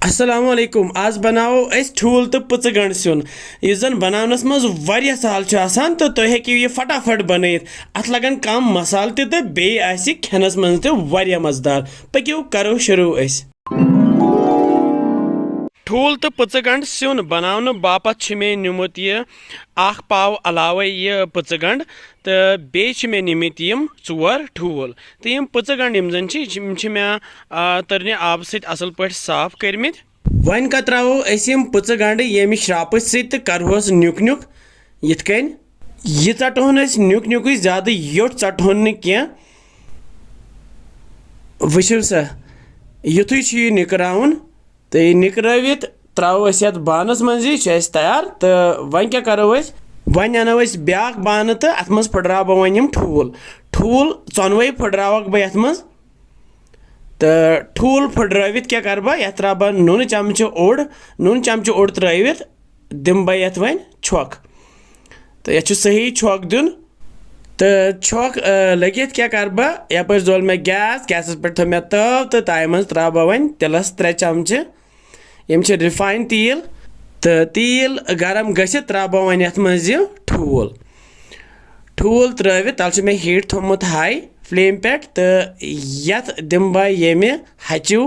Assalamu alaikum. आज बनाओ अस ठूल तो पच गंड सिन इस जन बनानस मज वारिया सहल छ आसान तो तुम हेकियो ये फटाफट बनइथ अत लगन कम मसाल तो बेय आसि खेनस मज तो वारिया मजेदार पकियो करो शुरू अस ठूल तो पच गंड सिन बनाने बापत छ मे निमुत ये आख पाव अलावे ये पच गंड तो बेच मे निमित यम चोर ठूल तो यम पच गंड यम जन छ मे तरने आब सत असल पट साफ करमित वन कतरावो अस यम पच गंड येमि श्राप सत करहोस न्युक न्युक यथ कन ये चटहोन अस न्युक न्युक ज्यादा योट चटहोन न के वशिव सा युथुय छ ये निकराउन तो यह निकरावित त्रो अस बानस मज तैयार तो वन क्या करो वन अनो ब्या बान तो अत मज फुटरा वन ठूल ठूल चोनवे फुटरावक बह अत मज तो ठूल फुटरावित क्या कर बह यह त्रा बह नून चमच ओड़ त्रवित दिम बह यथ वन छक तो यह सही छक दिन तो छक लगित क्या कर बह यप जोल मे गैस पे थो मे तव तो ताय मज त्रा बह वन तिलस 3 चमच यम रिफाइन तेल तो तेल गरम गसित त्रा बह वन यथ मज ठूल ठूल त्रवित तल मे हीट थोमुत हाई फ्लेम पे तो यथ दिम बह येमे हचू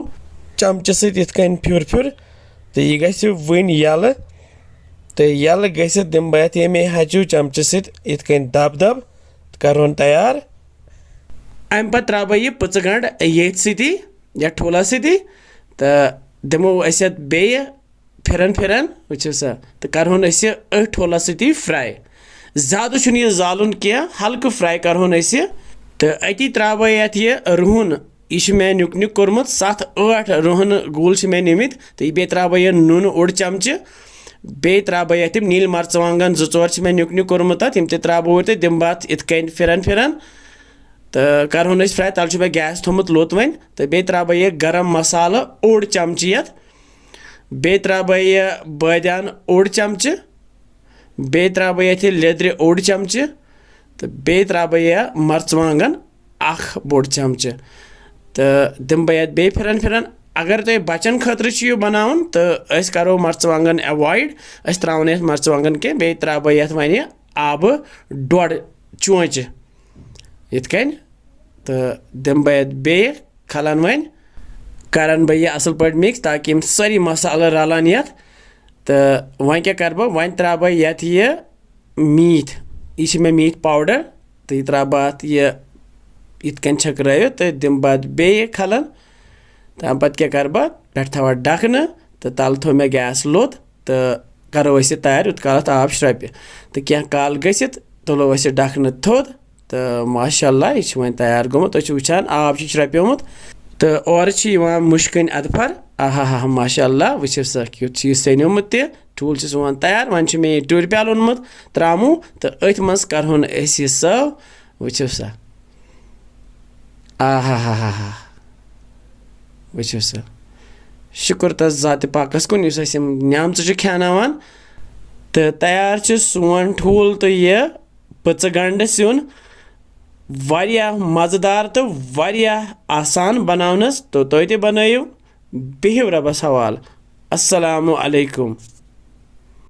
चमच सत फ्युर फ्युर तो यह गस वन यल तो यल गसित दिम बह यथ येमे हचू चमच सत दब दब करोन तैयार अम पे त्रा बह यह पच गंड ये सती या ठूला सती तो दिमो अस बेय फिरन फिरन वुचो सा तो करहोन अस ठूला सती फ्राई ज्यादा छुन यह जालुन क्या हल्क फ्राई करहोन अस तो अति त्रा बह यथ यह रुहन यह मे न्युक न्युक कोरमुत 7-8 रुहन गूल मे निमित तो यह बे त्रा बह यह नून ओड़ चमच बे त्रा बह यथ नील मर्चवांगन 2-4 मे न्युक न्युक कोरमुत तम ते त्रा बह तो दिम बह इत कन फिरन फिरन तो करहोन अस फ्राई तल मे गैस थोमुत लोत वन तो बे त्रा बह यह गरम मसाला ओड़ चमच यथ बे त्रा बह यह बादियान ओड़ चमच बे त्रा बह यथ लेद्र ओड़ चमच तो बे त्रा बह यह मर्चवांगन 1 बोड़ चमच तो दिम बह यथ बे फिरन फिरन अगर तुम बचन खतर यह बनावन तो अस करो मर्चवांगन अवॉइड अस त्रावन यथ मर्चवांगन के बे त्रा बह यथ वन आब 1.5 चोंच यथ कन तो दिम बह यथ बे खलन वन करन बह यह असल पे मिक्स ताकि यम सारी मसाला रलान यथ तो वन क्या कर बह वन त्रा बह यथ यह मीट यह मे मीट पाउडर तो यह त्रा बह यह इत कन छकरावित तो दिम बह बे खलन तम पे क्या कर बह पे थवा ढकन तो तल थो मे गैस लोत तो करो अस तैयार यूत कालत आब श्रपि तो क्या काल गसित तुलो अस ढकन थोद तो माशाअल्लाह यह वन तैयार गोमुत तुम वुचान आब श्रप्योमुत तो और मुश्किन अदफर आहा हा माशाअल्लाह वुचो सा क्यूत सनोमुत ठूल वन तैयार वन मे टूर प्याल ओनमुत त्रामू तो अथ मज करहोन अस यह सर्व वुचो सा आहा हा वुचो सा शुक्र तस ज़ात पाकस कुन युस अस न्यामच खेनावान तो तैयार सोन ठूल तो यह पच गंड सिन वारिया मजेदार तो वारिया आसान बनावनस तो तुम ते बनाइयो बिहिव रबस हवाल अस्सलामु अलैकुम।